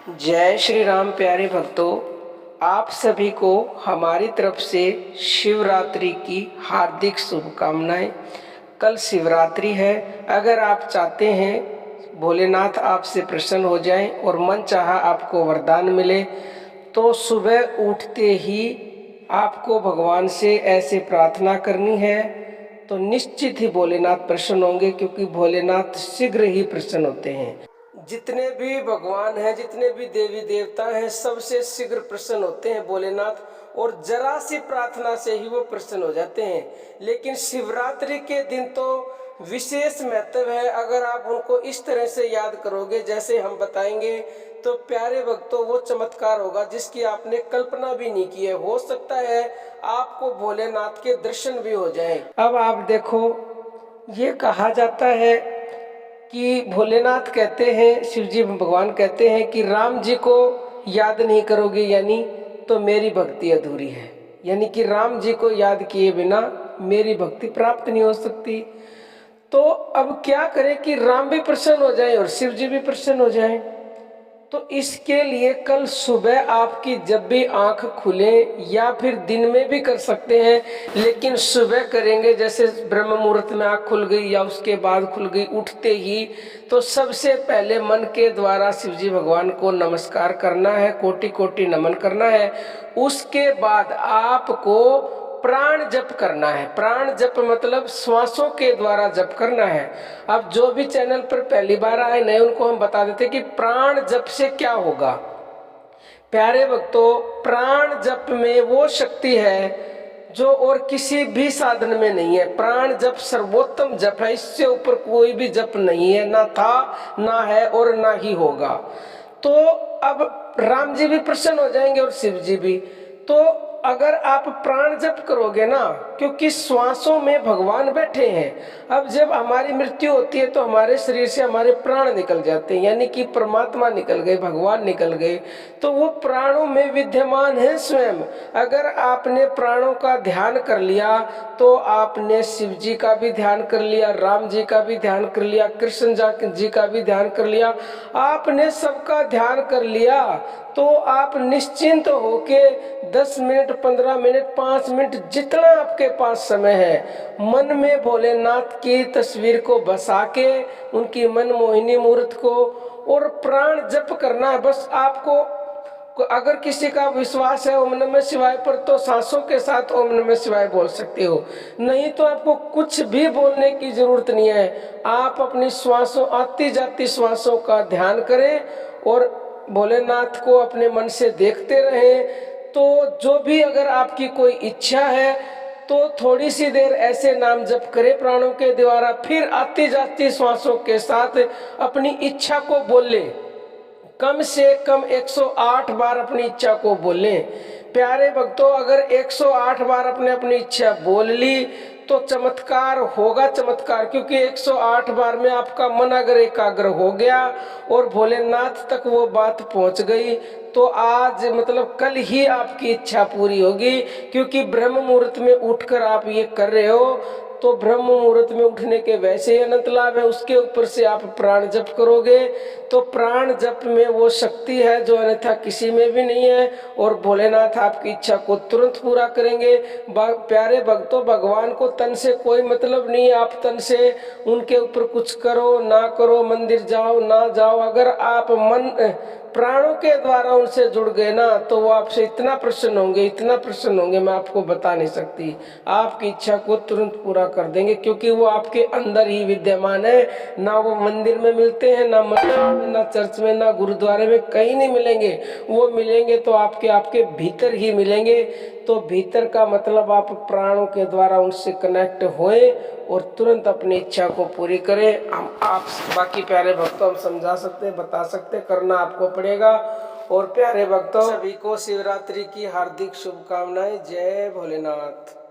जय श्री राम। प्यारे भक्तों, आप सभी को हमारी तरफ से शिवरात्रि की हार्दिक शुभकामनाएं। कल शिवरात्रि है। अगर आप चाहते हैं भोलेनाथ आपसे प्रसन्न हो जाएं और मन चाहा आपको वरदान मिले, तो सुबह उठते ही आपको भगवान से ऐसे प्रार्थना करनी है, तो निश्चित ही भोलेनाथ प्रसन्न होंगे, क्योंकि भोलेनाथ शीघ्र ही प्रसन्न होते हैं। जितने भी भगवान हैं, जितने भी देवी देवता हैं, सबसे शीघ्र प्रसन्न होते हैं भोलेनाथ, और जरा सी प्रार्थना से ही वो प्रसन्न हो जाते हैं। लेकिन शिवरात्रि के दिन तो विशेष महत्व है। अगर आप उनको इस तरह से याद करोगे जैसे हम बताएंगे, तो प्यारे भक्तों वो चमत्कार होगा जिसकी आपने कल्पना भी नहीं की है। हो सकता है आपको भोलेनाथ के दर्शन भी हो जाएं। अब आप देखो, ये कहा जाता है कि भोलेनाथ कहते हैं, शिव जी भगवान कहते हैं कि राम जी को याद नहीं करोगे यानी तो मेरी भक्ति अधूरी है। यानी कि राम जी को याद किए बिना मेरी भक्ति प्राप्त नहीं हो सकती। तो अब क्या करें कि राम भी प्रसन्न हो जाएं और शिव जी भी प्रसन्न हो जाएं। तो इसके लिए कल सुबह आपकी जब भी आंख खुले, या फिर दिन में भी कर सकते हैं, लेकिन सुबह करेंगे, जैसे ब्रह्म मुहूर्त में आंख खुल गई या उसके बाद खुल गई उठते ही, तो सबसे पहले मन के द्वारा शिव जी भगवान को नमस्कार करना है, कोटि कोटि नमन करना है। उसके बाद आपको प्राण जप करना है। प्राण जप मतलब श्वासों के द्वारा जप करना है। अब जो भी चैनल पर पहली बार आए नए, उनको हम बता देते कि प्राण जप से क्या होगा। प्यारे भक्तों, प्राण जप में वो शक्ति है जो और किसी भी साधन में नहीं है। प्राण जप सर्वोत्तम जप है, इससे ऊपर कोई भी जप नहीं है, ना था, ना है और ना ही होगा। तो अब राम जी भी प्रसन्न हो जाएंगे और शिव जी भी। तो अगर आप प्राण जप करोगे ना, क्योंकि श्वासों में भगवान बैठे हैं। अब जब हमारी मृत्यु होती है तो हमारे शरीर से हमारे प्राण निकल जाते हैं, यानी कि परमात्मा निकल गए, भगवान निकल गए, तो वो प्राणों में विद्यमान है स्वयं। अगर आपने प्राणों का ध्यान कर लिया तो आपने शिव जी का भी ध्यान कर लिया, राम जी का भी ध्यान कर लिया, कृष्ण जी का भी ध्यान कर लिया, आपने सबका ध्यान कर लिया, तो आप निश्चिंत होके 10 मिनट, 15 मिनट, 5 मिनट, जितना आपके पास समय है, मन में भोलेनाथ की तस्वीर को बसा के, उनकी मनमोहिनी मूर्त को, और प्राण जप करना है बस आपको। अगर किसी का विश्वास है ओम नमः शिवाय पर, तो सांसों के साथ ओम नमः शिवाय बोल सकते हो, नहीं तो आपको कुछ भी बोलने की जरूरत नहीं है। आप अपनी श्वासों, आती जाती श्वासों का ध्यान करें और भोलेनाथ को अपने मन से देखते रहें। तो जो भी अगर आपकी कोई इच्छा है तो थोड़ी सी देर ऐसे नाम जप करें प्राणों के द्वारा, फिर आती जाती श्वासों के साथ अपनी इच्छा को बोले। कम से कम 108 बार अपनी इच्छा को बोलें। प्यारे भक्तों, अगर 108 बार अपने अपनी इच्छा बोल ली तो चमत्कार होगा, चमत्कार। क्योंकि 108 बार में आपका मन अगर एकाग्र हो गया और भोलेनाथ तक वो बात पहुंच गई, तो आज मतलब कल ही आपकी इच्छा पूरी होगी। क्योंकि ब्रह्म मुहूर्त में उठकर आप ये कर रहे हो, तो ब्रह्म मुहूर्त में उठने के वैसे ही अनंत लाभ है, उसके ऊपर से आप प्राण जप करोगे तो प्राण जप में वो शक्ति है जो अन्यथा किसी में भी नहीं है, और भोलेनाथ आपकी इच्छा को तुरंत पूरा करेंगे। प्यारे भक्तों, भगवान को तन से कोई मतलब नहीं है। आप तन से उनके ऊपर कुछ करो ना करो, मंदिर जाओ ना जाओ, अगर आप मन प्राणों के द्वारा उनसे जुड़ गए ना, तो वो आपसे इतना प्रसन्न होंगे, इतना प्रसन्न होंगे, मैं आपको बता नहीं सकती। आपकी इच्छा को तुरंत पूरा कर देंगे, क्योंकि वो आपके अंदर ही विद्यमान है। ना वो मंदिर में मिलते हैं, ना मंदिर में, ना चर्च में, ना गुरुद्वारे में, कहीं नहीं मिलेंगे। वो मिलेंगे तो आपके भीतर ही मिलेंगे। तो भीतर का मतलब आप प्राणों के द्वारा उनसे कनेक्ट होए और तुरंत अपनी इच्छा को पूरी करें। हम आप बाकी प्यारे भक्तों हम समझा सकते, बता सकते, करना आपको पड़ेगा। और प्यारे भक्तों, सभी को शिवरात्रि की हार्दिक शुभकामनाएं। जय भोलेनाथ।